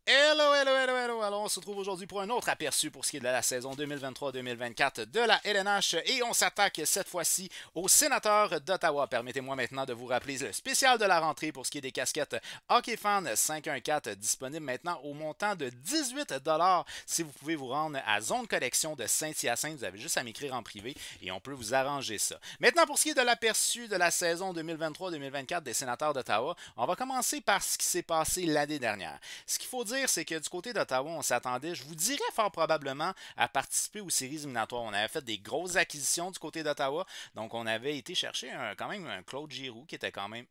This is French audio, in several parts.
Hello, hello, hello, hello. Alors, on se retrouve aujourd'hui pour un autre aperçu pour ce qui est de la saison 2023-2024 de la LNH et on s'attaque cette fois-ci aux sénateurs d'Ottawa. Permettez-moi maintenant de vous rappeler le spécial de la rentrée pour ce qui est des casquettes Hockey Fan 514 disponibles maintenant au montant de 18 si vous pouvez vous rendre à Zone Collection de Saint-Hyacinthe. Vous avez juste à m'écrire en privé et on peut vous arranger ça. Maintenant, pour ce qui est de l'aperçu de la saison 2023-2024 des sénateurs d'Ottawa, on va commencer par ce qui s'est passé l'année dernière. Ce qu'il faut dire, c'est que du côté d'Ottawa, on s'attendait, je vous dirais fort probablement, à participer aux séries éliminatoires. On avait fait des grosses acquisitions du côté d'Ottawa, donc on avait été chercher quand même un Claude Giroux qui était quand même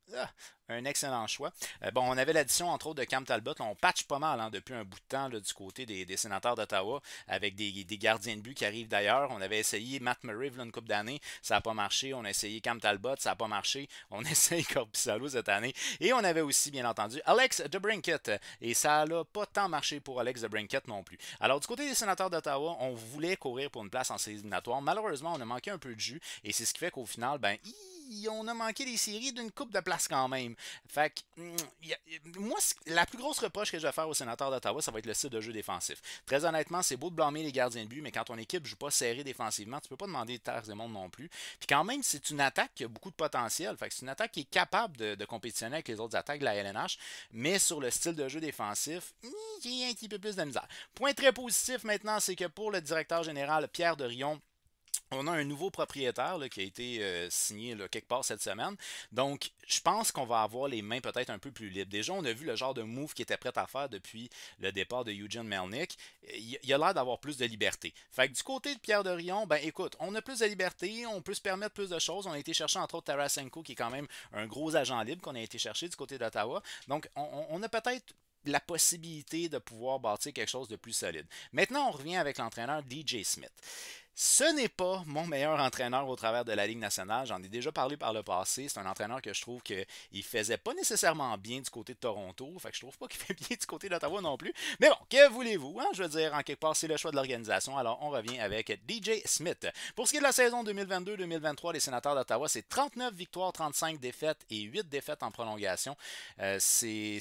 un excellent choix. Bon, on avait l'addition entre autres de Cam Talbot. Là, on patch pas mal depuis un bout de temps là, du côté des sénateurs d'Ottawa avec des gardiens de but qui arrivent d'ailleurs. On avait essayé Matt Murray une couple d'années, ça n'a pas marché. On a essayé Cam Talbot, ça n'a pas marché. On a essayé Corpissalo cette année. Et on avait aussi, bien entendu, Alex DeBrincat. Et ça n'a pas tant marché pour Alex DeBrincat non plus. Alors, du côté des sénateurs d'Ottawa, on voulait courir pour une place en séries éliminatoires. Malheureusement, on a manqué un peu de jus. Et c'est ce qui fait qu'au final, on a manqué les séries d'une coupe de place quand même. Fait que, moi, la plus grosse reproche que je vais faire aux sénateurs d'Ottawa, ça va être le style de jeu défensif. Très honnêtement, c'est beau de blâmer les gardiens de but, mais quand ton équipe joue pas serré défensivement, tu peux pas demander de terres et monde non plus. Puis quand même, c'est une attaque qui a beaucoup de potentiel. Fait que c'est une attaque qui est capable de compétitionner avec les autres attaques de la LNH, mais sur le style de jeu défensif, il y a un petit peu plus de misère. Point très positif maintenant, c'est que pour le directeur général Pierre Dorion, on a un nouveau propriétaire qui a été signé quelque part cette semaine. Donc, je pense qu'on va avoir les mains peut-être un peu plus libres. Déjà, on a vu le genre de move qu'il était prêt à faire depuis le départ de Eugene Melnick. Il a l'air d'avoir plus de liberté. Fait que du côté de Pierre Dorion, ben écoute, on a plus de liberté, on peut se permettre plus de choses. On a été chercher entre autres Tarasenko, qui est quand même un gros agent libre qu'on a été chercher du côté d'Ottawa. Donc, on a peut-être la possibilité de pouvoir bâtir quelque chose de plus solide. Maintenant, on revient avec l'entraîneur DJ Smith. Ce n'est pas mon meilleur entraîneur au travers de la Ligue nationale. J'en ai déjà parlé par le passé. C'est un entraîneur que je trouve qu'il faisait pas nécessairement bien du côté de Toronto. Fait que je trouve pas qu'il fait bien du côté d'Ottawa non plus. Mais bon, que voulez-vous? Hein? Je veux dire, en quelque part, c'est le choix de l'organisation. Alors, on revient avec DJ Smith. Pour ce qui est de la saison 2022-2023, les sénateurs d'Ottawa, c'est 39 victoires, 35 défaites et 8 défaites en prolongation. C'est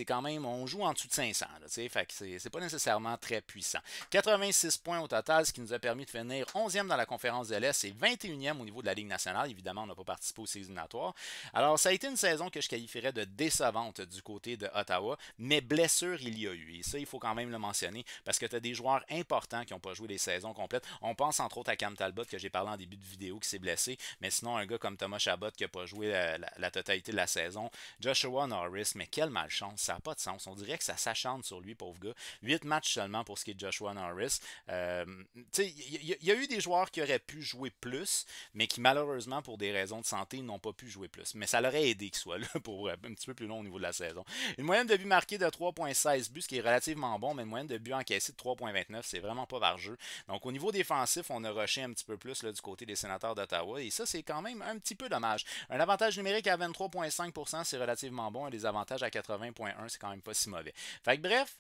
quand même, on joue en dessous de 500. Là, fait que c'est pas nécessairement très puissant. 86 points au total, ce qui nous a permis de finir 11e dans la conférence de l'Est et 21e au niveau de la Ligue nationale. Évidemment, on n'a pas participé aux séries éliminatoires. Alors, ça a été une saison que je qualifierais de décevante du côté de Ottawa, mais blessure, il y a eu. Et ça, il faut quand même le mentionner parce que tu as des joueurs importants qui n'ont pas joué les saisons complètes. On pense entre autres à Cam Talbot, que j'ai parlé en début de vidéo, qui s'est blessé, mais sinon, un gars comme Thomas Chabot qui n'a pas joué la totalité de la saison. Joshua Norris, mais quelle malchance, ça n'a pas de sens. On dirait que ça s'acharne sur lui, pauvre gars. 8 matchs seulement pour ce qui est de Joshua Norris. Il y a eu des joueurs qui auraient pu jouer plus, mais qui malheureusement, pour des raisons de santé, n'ont pas pu jouer plus. Mais ça l'aurait aidé qu'il soit là pour un petit peu plus long au niveau de la saison. Une moyenne de buts marqués de 3,16 buts, ce qui est relativement bon, mais une moyenne de buts encaissés de 3,29, c'est vraiment pas vargeux. Donc au niveau défensif, on a rushé un petit peu plus là, du côté des sénateurs d'Ottawa, et ça, c'est quand même un petit peu dommage. Un avantage numérique à 23,5%, c'est relativement bon, et des avantages à 80,1%, c'est quand même pas si mauvais. Fait que bref,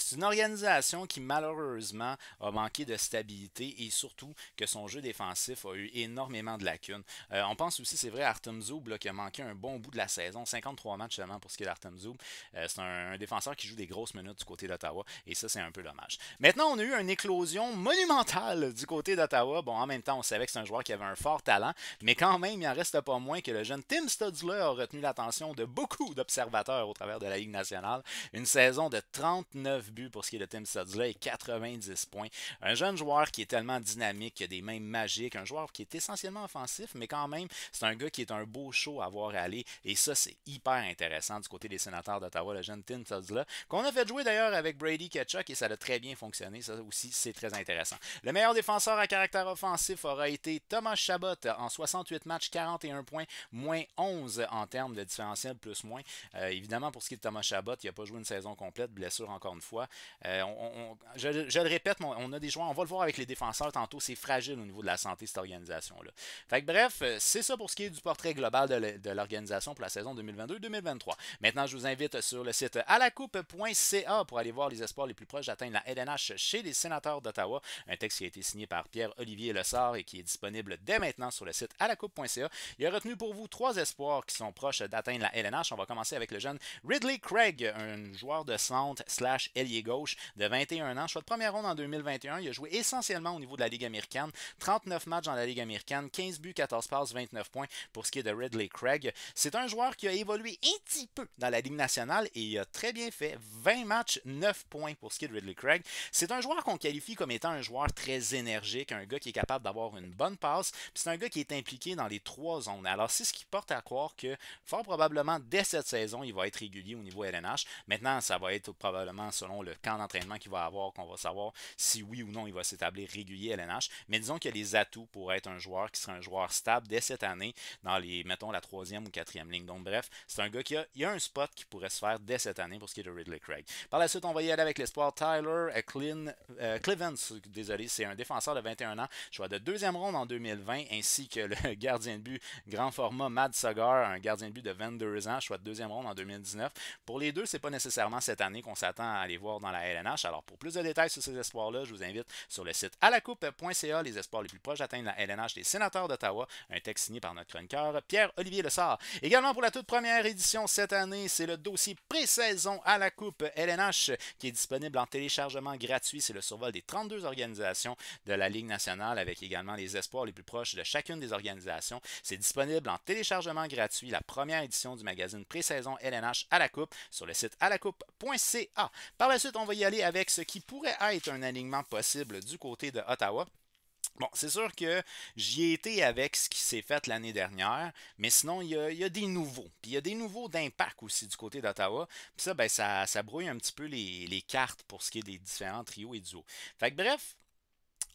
c'est une organisation qui malheureusement a manqué de stabilité et surtout que son jeu défensif a eu énormément de lacunes. On pense aussi, c'est vrai, à Artem Zoub qui a manqué un bon bout de la saison, 53 matchs seulement pour ce qui est d'Artem Zoub. C'est un défenseur qui joue des grosses minutes du côté d'Ottawa et ça c'est un peu dommage. Maintenant on a eu une éclosion monumentale du côté d'Ottawa. Bon, en même temps on savait que c'est un joueur qui avait un fort talent, mais quand même il en reste pas moins que le jeune Tim Stutzler a retenu l'attention de beaucoup d'observateurs au travers de la Ligue nationale. Une saison de 39 buts pour ce qui est de Tim Stutzler et 90 points. Un jeune joueur qui est tellement dynamique, qui a des mains magiques, un joueur qui est essentiellement offensif, mais quand même, c'est un gars qui est un beau show à voir aller. Et ça, c'est hyper intéressant du côté des sénateurs d'Ottawa, le jeune Tim Stutzler, qu'on a fait jouer d'ailleurs avec Brady Tkachuk et ça a très bien fonctionné. Ça aussi, c'est très intéressant. Le meilleur défenseur à caractère offensif aura été Thomas Chabot en 68 matchs, 41 points, moins 11 en termes de différentiel plus-moins. Évidemment, pour ce qui est de Thomas Chabot, il n'a pas joué une saison complète, blessure encore une fois. fois. Je le répète, on a des joueurs, on va le voir avec les défenseurs tantôt, c'est fragile au niveau de la santé, cette organisation-là. Fait que bref, c'est ça pour ce qui est du portrait global de l'organisation pour la saison 2022-2023. Maintenant, je vous invite sur le site alacoupe.ca pour aller voir les espoirs les plus proches d'atteindre la LNH chez les Sénateurs d'Ottawa. Un texte qui a été signé par Pierre-Olivier Lessard et qui est disponible dès maintenant sur le site alacoupe.ca. Il a retenu pour vous 3 espoirs qui sont proches d'atteindre la LNH. On va commencer avec le jeune Ridley Craig, un joueur de centre / ailier gauche de 21 ans. Choix de première ronde en 2021. Il a joué essentiellement au niveau de la Ligue américaine. 39 matchs dans la Ligue américaine, 15 buts, 14 passes, 29 points pour ce qui est de Ridley Craig. C'est un joueur qui a évolué un petit peu dans la Ligue nationale et il a très bien fait. 20 matchs, 9 points pour ce qui est de Ridley Craig. C'est un joueur qu'on qualifie comme étant un joueur très énergique, un gars qui est capable d'avoir une bonne passe. C'est un gars qui est impliqué dans les 3 zones. Alors, c'est ce qui porte à croire que fort probablement dès cette saison, il va être régulier au niveau LNH. Maintenant, ça va être probablement selon le camp d'entraînement qu'il va avoir qu'on va savoir si oui ou non il va s'établir régulier LNH. Mais disons qu'il y a les atouts pour être un joueur qui sera un joueur stable dès cette année dans les, mettons, la 3e ou 4e ligne. Donc bref, c'est un gars qui a un spot qui pourrait se faire dès cette année pour ce qui est de Ridley Craig. Par la suite, on va y aller avec l'espoir Tyler Clivens. Désolé, c'est un défenseur de 21 ans, choix de 2e ronde en 2020, ainsi que le gardien de but grand format Mad Sagar, un gardien de but de 22 ans, choix de 2e ronde en 2019. Pour les deux, c'est pas nécessairement cette année qu'on s'attend à aller voir dans la LNH. Alors pour plus de détails sur ces espoirs-là, je vous invite sur le site alacoupe.ca, les espoirs les plus proches d'atteindre la LNH des Sénateurs d'Ottawa, un texte signé par notre chroniqueur Pierre-Olivier Lessard. Également pour la toute première édition cette année, c'est le dossier pré-saison à la Coupe LNH qui est disponible en téléchargement gratuit. C'est le survol des 32 organisations de la Ligue nationale avec également les espoirs les plus proches de chacune des organisations. C'est disponible en téléchargement gratuit, la première édition du magazine pré-saison LNH à la Coupe sur le site alacoupe.ca. Par la suite, on va y aller avec ce qui pourrait être un alignement possible du côté de Ottawa. Bon, c'est sûr que j'y ai été avec ce qui s'est fait l'année dernière, mais sinon, il y a des nouveaux. Puis il y a des nouveaux d'impact aussi du côté d'Ottawa. Puis ça, ben, ça brouille un petit peu les cartes pour ce qui est des différents trios et duos. Fait que bref,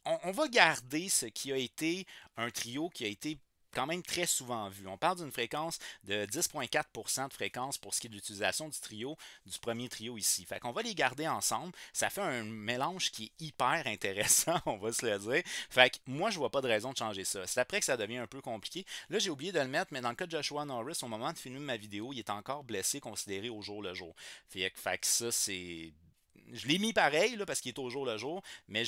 on va garder ce qui a été un trio qui a été quand même très souvent vu. On parle d'une fréquence de 10,4% de fréquence pour ce qui est de l'utilisation du trio, du premier trio ici. Fait qu'on va les garder ensemble. Ça fait un mélange qui est hyper intéressant, on va se le dire. Fait que moi, je vois pas de raison de changer ça. C'est après que ça devient un peu compliqué. Là, j'ai oublié de le mettre, mais dans le cas de Joshua Norris, au moment de filmer ma vidéo, il est encore blessé, considéré au jour le jour. Fait que ça, c'est... Je l'ai mis pareil là, parce qu'il est au jour le jour, mais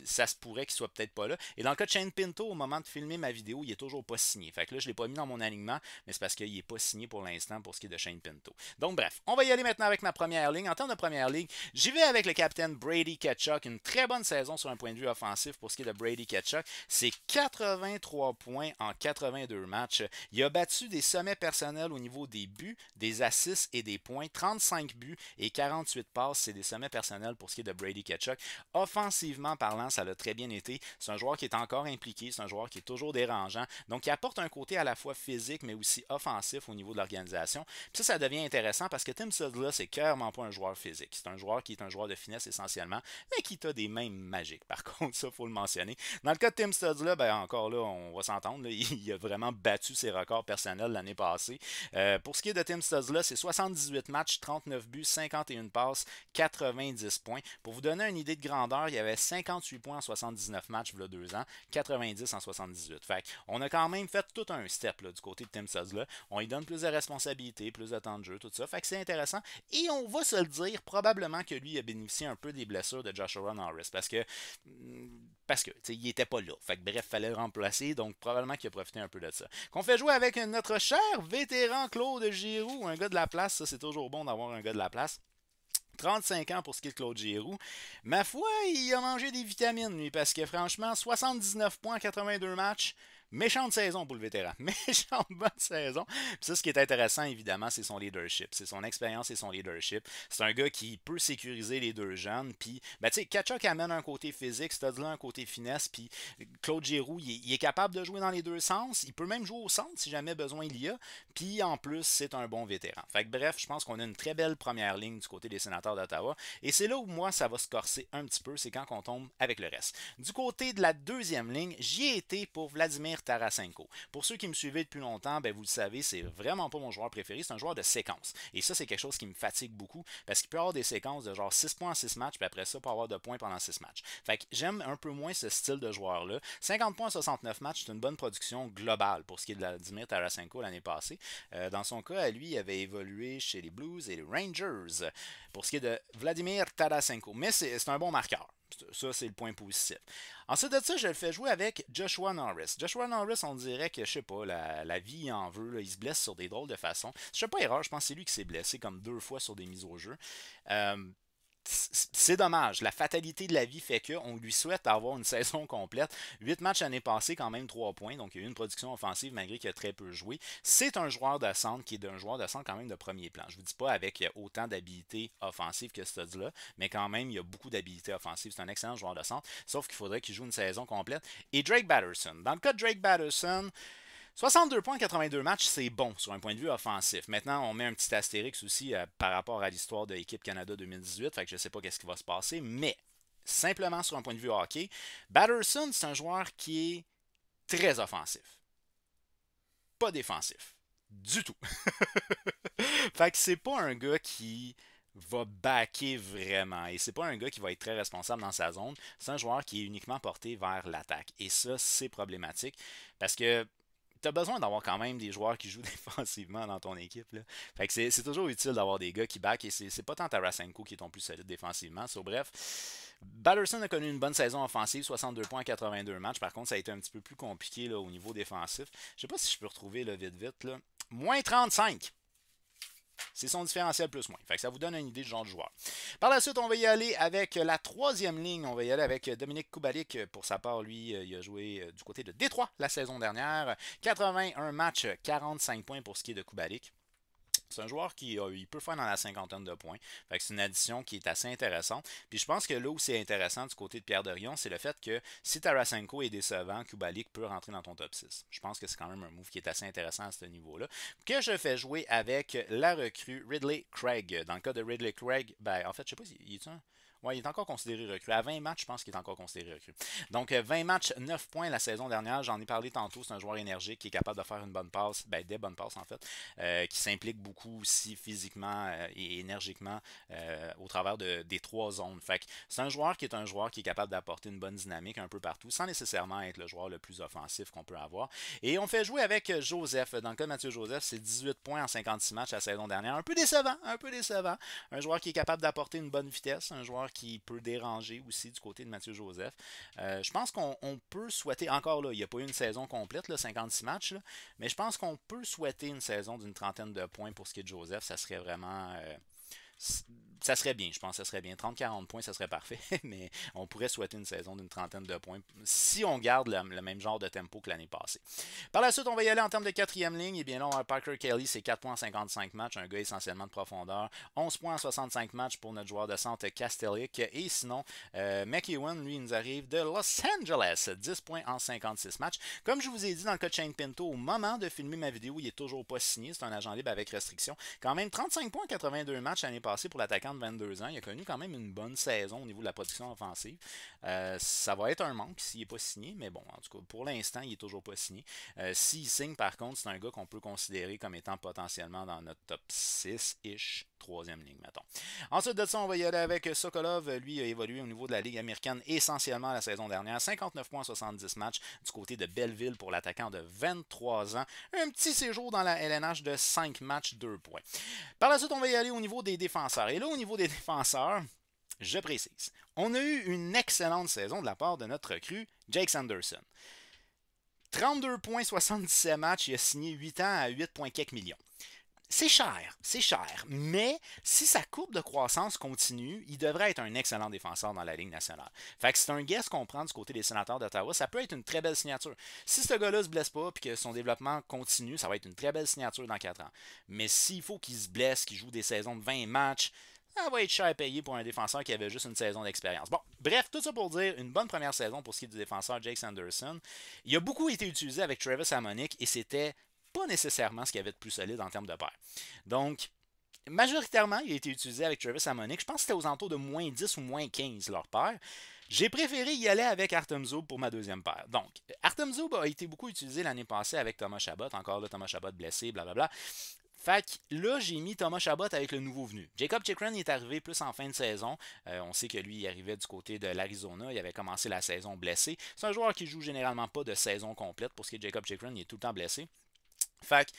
ça se pourrait qu'il soit peut-être pas là. Et dans le cas de Shane Pinto, au moment de filmer ma vidéo, il est toujours pas signé. Fait que là, je l'ai pas mis dans mon alignement, mais c'est parce qu'il est pas signé pour l'instant pour ce qui est de Shane Pinto. Donc bref, on va y aller maintenant avec ma première ligne. En termes de première ligne, j'y vais avec le capitaine Brady Tkachuk. Une très bonne saison sur un point de vue offensif pour ce qui est de Brady Tkachuk. C'est 83 points en 82 matchs. Il a battu des sommets personnels au niveau des buts, des assists et des points. 35 buts et 48 passes, c'est des sommets personnels pour ce qui est de Brady Tkachuk. Offensivement parlant, ça l'a très bien été. C'est un joueur qui est encore impliqué, c'est un joueur qui est toujours dérangeant. Donc, il apporte un côté à la fois physique, mais aussi offensif au niveau de l'organisation. Puis ça devient intéressant parce que Tim Stutzla, c'est clairement pas un joueur physique. C'est un joueur qui est un joueur de finesse essentiellement, mais qui a des mains magiques. Par contre, ça, il faut le mentionner. Dans le cas de Tim Stutzla, ben encore là, on va s'entendre. Il a vraiment battu ses records personnels l'année passée. Pour ce qui est de Tim Stutzla, c'est 78 matchs, 39 buts, 51 passes, 90 points. Pour vous donner une idée de grandeur, il y avait 58 points en 79 matchs il y a 2 ans, 90 en 78. Fait on a quand même fait tout un step là, du côté de Tim Stutzla. On lui donne plus de responsabilités, plus de temps de jeu, tout ça. Fait que c'est intéressant. Et on va se le dire, probablement que lui a bénéficié un peu des blessures de Joshua Norris parce que il était pas là. Fait que bref, fallait le remplacer, donc probablement qu'il a profité un peu de ça. Qu'on fait jouer avec notre cher vétéran Claude Giroux, un gars de la place, ça c'est toujours bon d'avoir un gars de la place. 35 ans pour ce qui est de Claude Giroux. Ma foi, il a mangé des vitamines, lui, parce que franchement, 79 points en 82 matchs. Méchante saison pour le vétéran. Méchante bonne saison. Puis ça, ce qui est intéressant, évidemment, c'est son leadership. C'est son expérience et son leadership. C'est un gars qui peut sécuriser les deux jeunes. Puis, ben, tu sais, Tkachuk amène un côté physique, Stutzla un côté finesse. Puis, Claude Giroux, il est capable de jouer dans les deux sens. Il peut même jouer au centre si jamais besoin il y a. Puis, en plus, c'est un bon vétéran. Fait que, bref, je pense qu'on a une très belle première ligne du côté des Sénateurs d'Ottawa. Et c'est là où, moi, ça va se corser un petit peu. C'est quand on tombe avec le reste. Du côté de la deuxième ligne, j'y ai été pour Vladimir Tarasenko. Pour ceux qui me suivaient depuis longtemps, ben vous le savez, c'est vraiment pas mon joueur préféré, c'est un joueur de séquence. Et ça, c'est quelque chose qui me fatigue beaucoup parce qu'il peut avoir des séquences de genre 6 points en 6 matchs, puis après ça, pas avoir de points pendant 6 matchs. Fait que j'aime un peu moins ce style de joueur-là. 50 points en 69 matchs, c'est une bonne production globale pour ce qui est de Vladimir Tarasenko l'année passée. Dans son cas, lui, il avait évolué chez les Blues et les Rangers pour ce qui est de Vladimir Tarasenko. Mais c'est un bon marqueur. Ça, c'est le point positif. Ensuite de ça, je le fais jouer avec Joshua Norris. Joshua Norris, on dirait que, je sais pas, la vie en veut. Là, il se blesse sur des drôles de façons. Je sais pas erreur, je pense que c'est lui qui s'est blessé comme 2 fois sur des mises au jeu. C'est dommage. La fatalité de la vie fait qu'on lui souhaite avoir une saison complète. 8 matchs l'année passée, quand même 3 points. Donc, il y a eu une production offensive malgré qu'il a très peu joué. C'est un joueur de centre qui est un joueur de centre quand même de premier plan. Je ne vous dis pas avec autant d'habilité offensive que ce là, mais quand même, il y a beaucoup d'habilité offensive. C'est un excellent joueur de centre. Sauf qu'il faudrait qu'il joue une saison complète. Et Drake Batterson. Dans le cas de Drake Batterson, 62 points en 82 matchs, c'est bon sur un point de vue offensif. Maintenant, on met un petit astérix aussi par rapport à l'histoire de l'équipe Canada 2018, fait que je ne sais pas qu'est-ce qui va se passer, mais simplement sur un point de vue hockey, Batterson, c'est un joueur qui est très offensif. Pas défensif. Du tout. Fait que c'est pas un gars qui va backer vraiment. Et c'est pas un gars qui va être très responsable dans sa zone. C'est un joueur qui est uniquement porté vers l'attaque. Et ça, c'est problématique. Parce que tu as besoin d'avoir quand même des joueurs qui jouent défensivement dans ton équipe. Là. Fait que c'est toujours utile d'avoir des gars qui back et c'est pas tant Tarasenko qui est ton plus solide défensivement. So, bref, Batterson a connu une bonne saison offensive, 62 points en 82 matchs. Par contre, ça a été un petit peu plus compliqué là, au niveau défensif. Je sais pas si je peux retrouver là, vite. Là. Moins 35. C'est son différentiel plus moins. Fait que ça vous donne une idée du genre de joueur. Par la suite, on va y aller avec la troisième ligne. On va y aller avec Dominik Kubalik. Pour sa part, lui, il a joué du côté de Détroit la saison dernière. 81 matchs, 45 points pour ce qui est de Kubalik. C'est un joueur qui il peut faire dans la cinquantaine de points. Fait que c'est une addition qui est assez intéressante. Puis je pense que là où c'est intéressant du côté de Pierre Dorion, c'est le fait que si Tarasenko est décevant, Kubalik peut rentrer dans ton top 6. Je pense que c'est quand même un move qui est assez intéressant à ce niveau-là. Que je fais jouer avec la recrue Ridley Craig. Dans le cas de Ridley Craig, ben en fait, je sais pas si il est un. Ouais, il est encore considéré recrue. À 20 matchs, je pense qu'il est encore considéré recrue. Donc, 20 matchs, 9 points la saison dernière. J'en ai parlé tantôt. C'est un joueur énergique qui est capable de faire une bonne passe, ben, des bonnes passes en fait, qui s'implique beaucoup aussi physiquement et énergiquement au travers des 3 zones. Fait que c'est un joueur qui est capable d'apporter une bonne dynamique un peu partout, sans nécessairement être le joueur le plus offensif qu'on peut avoir. Et on fait jouer avec Joseph. Dans le cas de Mathieu Joseph, c'est 18 points en 56 matchs la saison dernière. Un peu décevant. Un joueur qui est capable d'apporter une bonne vitesse, un joueur qui peut déranger aussi du côté de Mathieu Joseph. Je pense qu'on peut souhaiter, encore là, il n'y a pas eu une saison complète, là, 56 matchs, là, mais je pense qu'on peut souhaiter une saison d'une trentaine de points pour ce qui est de Joseph. Ça serait vraiment... ça serait bien, je pense que ça serait bien. 30-40 points, ça serait parfait, mais on pourrait souhaiter une saison d'une trentaine de points si on garde le même genre de tempo que l'année passée. Par la suite, on va y aller en termes de quatrième ligne. Et bien là, on a Parker Kelly, c'est 4 points en 55 matchs, un gars essentiellement de profondeur. 11 points en 65 matchs pour notre joueur de centre Kastelik. Et sinon, McEwen, lui, il nous arrive de Los Angeles, 10 points en 56 matchs. Comme je vous ai dit dans le cas de Shane Pinto, au moment de filmer ma vidéo, il n'est toujours pas signé. C'est un agent libre avec restriction. Quand même 35 points en 82 matchs l'année passée pour l'attaquant de 22 ans. Il a connu quand même une bonne saison au niveau de la production offensive. Ça va être un manque s'il n'est pas signé, mais bon, en tout cas, pour l'instant, il n'est toujours pas signé. S'il signe, par contre, c'est un gars qu'on peut considérer comme étant potentiellement dans notre top 6-ish, troisième ligne, mettons. Ensuite de ça, on va y aller avec Sokolov. Lui a évolué au niveau de la Ligue américaine essentiellement la saison dernière. 59 points en 70 matchs du côté de Belleville pour l'attaquant de 23 ans. Un petit séjour dans la LNH de 5 matchs, 2 points. Par la suite, on va y aller au niveau des défenseurs. Et là, au niveau des défenseurs, je précise, on a eu une excellente saison de la part de notre recrue, Jake Sanderson. 32 points, 77 matchs, il a signé 8 ans à 8 points quelques millions. C'est cher, mais si sa courbe de croissance continue, il devrait être un excellent défenseur dans la Ligue nationale. Fait que c'est un guess qu'on prend du côté des Sénateurs d'Ottawa, ça peut être une très belle signature. Si ce gars-là se blesse pas et que son développement continue, ça va être une très belle signature dans 4 ans. Mais s'il faut qu'il se blesse, qu'il joue des saisons de 20 matchs, ça va être cher à payer pour un défenseur qui avait juste une saison d'expérience. Bon, bref, tout ça pour dire une bonne première saison pour ce qui est du défenseur Jake Sanderson. Il a beaucoup été utilisé avec Travis Hamonic et c'était pas nécessairement ce qu'il y avait de plus solide en termes de paire. Donc, majoritairement, il a été utilisé avec Travis Hamonic. Je pense que c'était aux alentours de moins 10 ou moins 15 leur paire. J'ai préféré y aller avec Artem Zoub pour ma deuxième paire. Donc, Artem Zoub a été beaucoup utilisé l'année passée avec Thomas Chabot. Encore là, Thomas Chabot blessé, blablabla. Fait que là, j'ai mis Thomas Chabot avec le nouveau venu. Jacob Chikrin est arrivé plus en fin de saison. On sait que lui, il arrivait du côté de l'Arizona. Il avait commencé la saison blessé. C'est un joueur qui joue généralement pas de saison complète. Pour ce qui est de Jacob Chikrin, il est tout le temps blessé. Fait que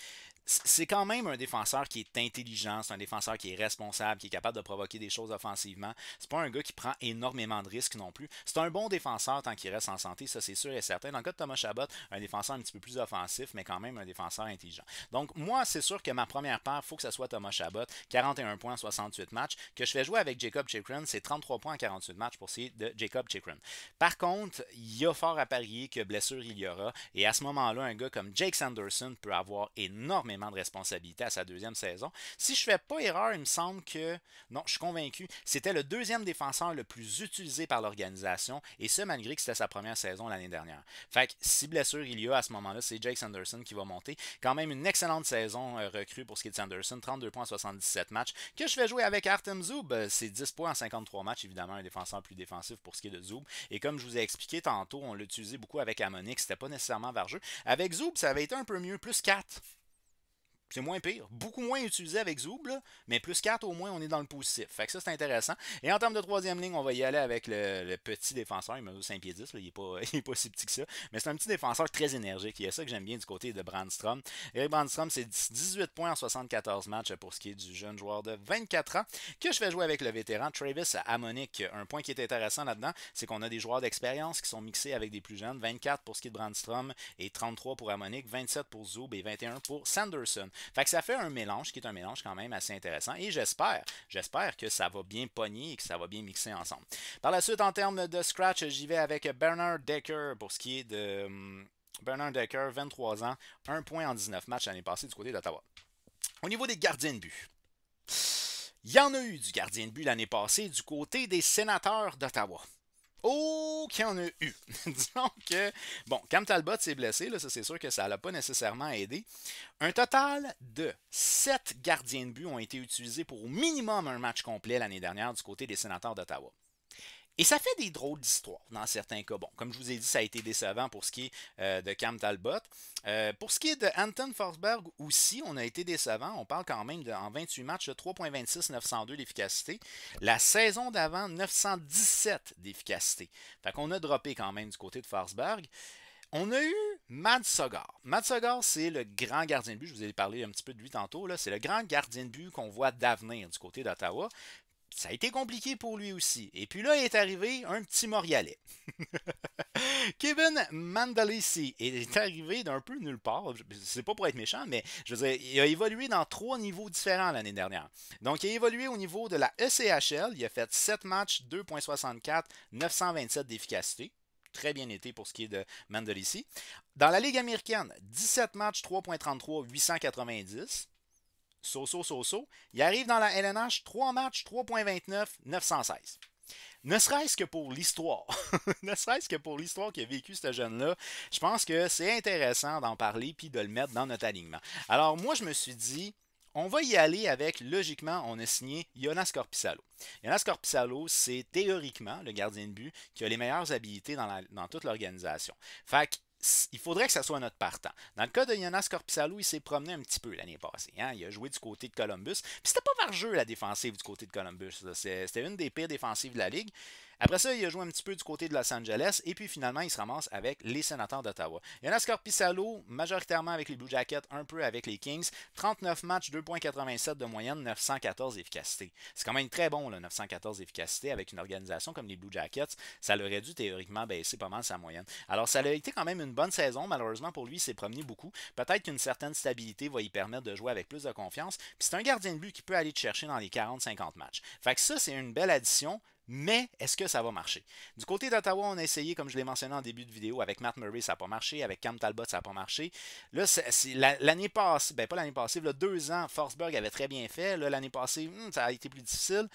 c'est quand même un défenseur qui est intelligent, c'est un défenseur qui est responsable, qui est capable de provoquer des choses offensivement. C'est pas un gars qui prend énormément de risques non plus. C'est un bon défenseur tant qu'il reste en santé, ça c'est sûr et certain. Dans le cas de Thomas Chabot, un défenseur un petit peu plus offensif, mais quand même un défenseur intelligent. Donc moi, c'est sûr que ma première paire, il faut que ce soit Thomas Chabot, 41 points en 68 matchs. Que je fais jouer avec Jacob Chikrin, c'est 33 points en 48 matchs pour ce qui est de Jacob Chikrin. Par contre, il y a fort à parier que blessure il y aura, et à ce moment-là, un gars comme Jake Sanderson peut avoir énormément de responsabilité à sa deuxième saison. Si je ne fais pas erreur, il me semble que, non, je suis convaincu, c'était le deuxième défenseur le plus utilisé par l'organisation, et ce malgré que c'était sa première saison l'année dernière. Fait que si blessure il y a à ce moment-là, c'est Jake Sanderson qui va monter. Quand même une excellente saison recrue pour ce qui est de Sanderson, 32 points en 77 matchs. Que je vais jouer avec Artem Zoub, c'est 10 points en 53 matchs, évidemment un défenseur plus défensif pour ce qui est de Zoub. Et comme je vous ai expliqué tantôt, on l'a utilisé beaucoup avec Amonic, c'était pas nécessairement vargeux. Avec Zoub, ça avait été un peu mieux, plus 4. C'est moins pire. Beaucoup moins utilisé avec Zoub, là, mais plus 4 au moins, on est dans le positif. Fait que ça, c'est intéressant. Et en termes de troisième ligne, on va y aller avec le petit défenseur. Il mesure 5 pieds 10, là, il n'est pas si petit que ça. Mais c'est un petit défenseur très énergique. Il y a ça que j'aime bien du côté de Brandstrom. Eric Brandstrom, c'est 18 points en 74 matchs pour ce qui est du jeune joueur de 24 ans. Que je fais jouer avec le vétéran Travis Amonic. Un point qui est intéressant là-dedans, c'est qu'on a des joueurs d'expérience qui sont mixés avec des plus jeunes. 24 pour ce qui est de Brandstrom et 33 pour Amonic, 27 pour Zoub et 21 pour Sanderson. Fait que ça fait un mélange qui est un mélange quand même assez intéressant et j'espère que ça va bien pogner et que ça va bien mixer ensemble. Par la suite, en termes de scratch, j'y vais avec Bernard Decker pour ce qui est de Bernard Decker, 23 ans, 1 point en 19 matchs l'année passée du côté d'Ottawa. Au niveau des gardiens de but, il y en a eu du gardien de but l'année passée du côté des Sénateurs d'Ottawa. Oh, qu'il y en a eu. Disons que, bon, Cam Talbot s'est blessé, là, ça c'est sûr que ça ne l'a pas nécessairement aidé. Un total de 7 gardiens de but ont été utilisés pour au minimum un match complet l'année dernière du côté des Sénateurs d'Ottawa. Et ça fait des drôles d'histoires dans certains cas. Bon, comme je vous ai dit, ça a été décevant pour ce qui est de Cam Talbot. Pour ce qui est de Anton Forsberg aussi, on a été décevant. On parle quand même en 28 matchs de 3.26, 902 d'efficacité. La saison d'avant, 917 d'efficacité. Fait qu'on a droppé quand même du côté de Forsberg. On a eu Mads Sogaard. Mads Sogaard, c'est le grand gardien de but. Je vous ai parlé un petit peu de lui tantôt. C'est le grand gardien de but qu'on voit d'avenir du côté d'Ottawa. Ça a été compliqué pour lui aussi. Et puis là, est arrivé un petit Montréalais. Kevin Mandalisi est arrivé d'un peu nulle part. C'est pas pour être méchant, mais je veux dire, il a évolué dans 3 niveaux différents l'année dernière. Donc, il a évolué au niveau de la ECHL. Il a fait 7 matchs, 2.64, 927 d'efficacité. Très bien été pour ce qui est de Mandalisi. Dans la Ligue américaine, 17 matchs, 3.33, 890. So. Il arrive dans la LNH, 3 matchs, 3.29, 916. Ne serait-ce que pour l'histoire, ne serait-ce que pour l'histoire qu'a vécu ce jeune-là, je pense que c'est intéressant d'en parler puis de le mettre dans notre alignement. Alors moi, je me suis dit, on va y aller avec, logiquement, on a signé Jonas Korpisalo. Jonas Korpisalo, c'est théoriquement le gardien de but qui a les meilleures habilités dans toute l'organisation. Fait que il faudrait que ça soit notre partant. Dans le cas de Jonas Korpisalo, il s'est promené un petit peu l'année passée. Hein? Il a joué du côté de Columbus. Puis c'était pas vargeux la défensive du côté de Columbus. C'était une des pires défensives de la Ligue. Après ça, il a joué un petit peu du côté de Los Angeles et puis finalement, il se ramasse avec les Sénateurs d'Ottawa. Jonas Korpisalo, majoritairement avec les Blue Jackets, un peu avec les Kings. 39 matchs, 2.87 de moyenne, 914 d'efficacité. C'est quand même très bon, là, 914 d'efficacité avec une organisation comme les Blue Jackets. Ça l'aurait dû théoriquement baisser pas mal sa moyenne. Alors, ça a été quand même une bonne saison. Malheureusement, pour lui, il s'est promené beaucoup. Peut-être qu'une certaine stabilité va lui permettre de jouer avec plus de confiance. Puis c'est un gardien de but qui peut aller te chercher dans les 40-50 matchs. Fait que ça, c'est une belle addition. Mais est-ce que ça va marcher? Du côté d'Ottawa, on a essayé, comme je l'ai mentionné en début de vidéo, avec Matt Murray, ça n'a pas marché. Avec Cam Talbot, ça n'a pas marché. Là, l'année passée, ben pas l'année passée, là, 2 ans, Forsberg avait très bien fait. Là, l'année passée, ça a été plus difficile.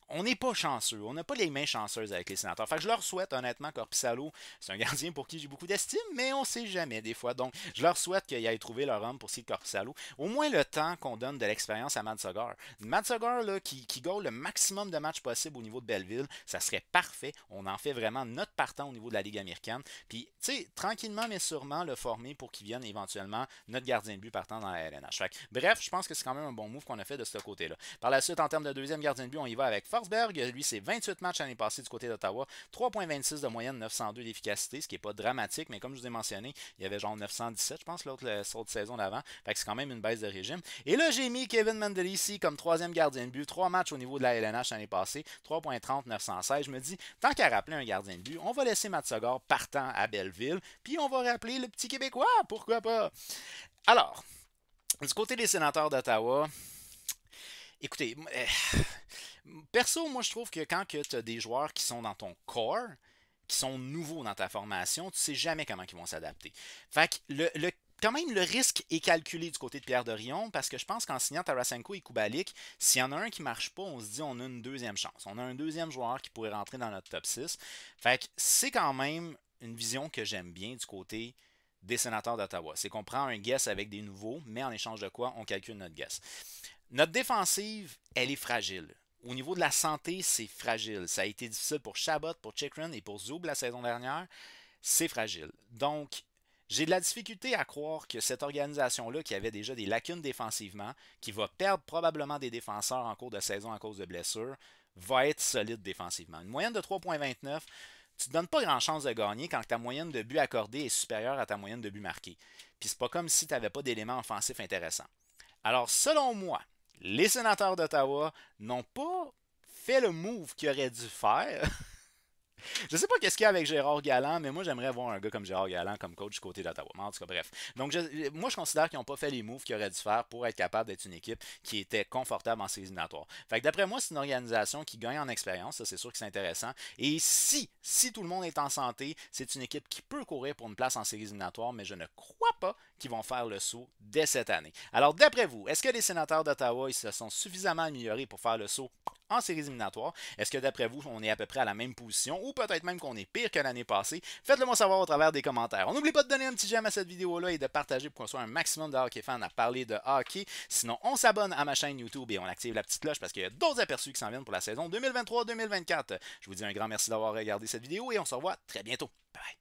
on n'est pas chanceux. On n'a pas les mains chanceuses avec les Sénateurs. Fait que je leur souhaite, honnêtement, Korpisalo, c'est un gardien pour qui j'ai beaucoup d'estime, mais on sait jamais des fois. Donc, je leur souhaite qu'ils aillent trouver leur homme pour ce qui est de Korpisalo. Au moins le temps qu'on donne de l'expérience à Matsugar. Matsugar, là, qui goal le maximum de matchs possible au niveau de Belleville, ça serait parfait. On en fait vraiment notre partant au niveau de la Ligue américaine. Puis, tu sais, tranquillement, mais sûrement, le former pour qu'il vienne éventuellement notre gardien de but partant dans la LNH. Fait que, bref, je pense que c'est quand même un bon move qu'on a fait de ce côté-là. Par la suite, en termes de deuxième gardien de but, on y va avec Forsberg. Lui, c'est 28 matchs l'année passée du côté d'Ottawa, 3,26 de moyenne, 902 d'efficacité, ce qui n'est pas dramatique, mais comme je vous ai mentionné, il y avait genre 917, je pense, l'autre saison d'avant. Fait que c'est quand même une baisse de régime. Et là, j'ai mis Kevin Mandolisi comme troisième gardien de but, 3 matchs au niveau de la LNH l'année passée, 3,30, 916. Je me dis, tant qu'à rappeler un gardien de but, on va laisser Matsugar partant à Belleville, puis on va rappeler le petit Québécois, pourquoi pas? Alors, du côté des Sénateurs d'Ottawa, écoutez, perso, moi je trouve que quand tu as des joueurs qui sont dans ton core, qui sont nouveaux dans ta formation, tu sais jamais comment ils vont s'adapter. Fait que quand même, le risque est calculé du côté de Pierre Dorion parce que je pense qu'en signant Tarasenko et Kubalik, s'il y en a un qui ne marche pas, on se dit on a une deuxième chance. On a un deuxième joueur qui pourrait rentrer dans notre top 6. Fait que c'est quand même une vision que j'aime bien du côté des Sénateurs d'Ottawa. C'est qu'on prend un guess avec des nouveaux, mais en échange de quoi on calcule notre guess. Notre défensive, elle est fragile. Au niveau de la santé, c'est fragile. Ça a été difficile pour Chabot, pour Chychrun et pour Zub la saison dernière. C'est fragile. Donc, j'ai de la difficulté à croire que cette organisation-là, qui avait déjà des lacunes défensivement, qui va perdre probablement des défenseurs en cours de saison à cause de blessures, va être solide défensivement. Une moyenne de 3,29, tu ne te donnes pas grand chance de gagner quand ta moyenne de buts accordés est supérieure à ta moyenne de buts marqués. Puis c'est pas comme si tu n'avais pas d'éléments offensifs intéressants. Alors, selon moi, les Sénateurs d'Ottawa n'ont pas fait le move qu'ils auraient dû faire. Je sais pas qu'est-ce qu'il y a avec Gérard Galland, mais moi j'aimerais voir un gars comme Gérard Galland comme coach du côté d'Ottawa. En tout cas, bref. Donc moi je considère qu'ils n'ont pas fait les moves qu'ils auraient dû faire pour être capable d'être une équipe qui était confortable en séries éliminatoires. Fait que d'après moi, c'est une organisation qui gagne en expérience, ça c'est sûr que c'est intéressant. Et si tout le monde est en santé, c'est une équipe qui peut courir pour une place en séries éliminatoires, mais je ne crois pas qu'ils vont faire le saut dès cette année. Alors d'après vous, est-ce que les Sénateurs d'Ottawa ils se sont suffisamment améliorés pour faire le saut en séries éliminatoires? Est-ce que d'après vous, on est à peu près à la même position ou peut-être même qu'on est pire que l'année passée? Faites-le moi savoir au travers des commentaires. On n'oublie pas de donner un petit j'aime à cette vidéo-là et de partager pour qu'on soit un maximum de hockey fans à parler de hockey. Sinon, on s'abonne à ma chaîne YouTube et on active la petite cloche parce qu'il y a d'autres aperçus qui s'en viennent pour la saison 2023-2024. Je vous dis un grand merci d'avoir regardé cette vidéo et on se revoit très bientôt. Bye bye.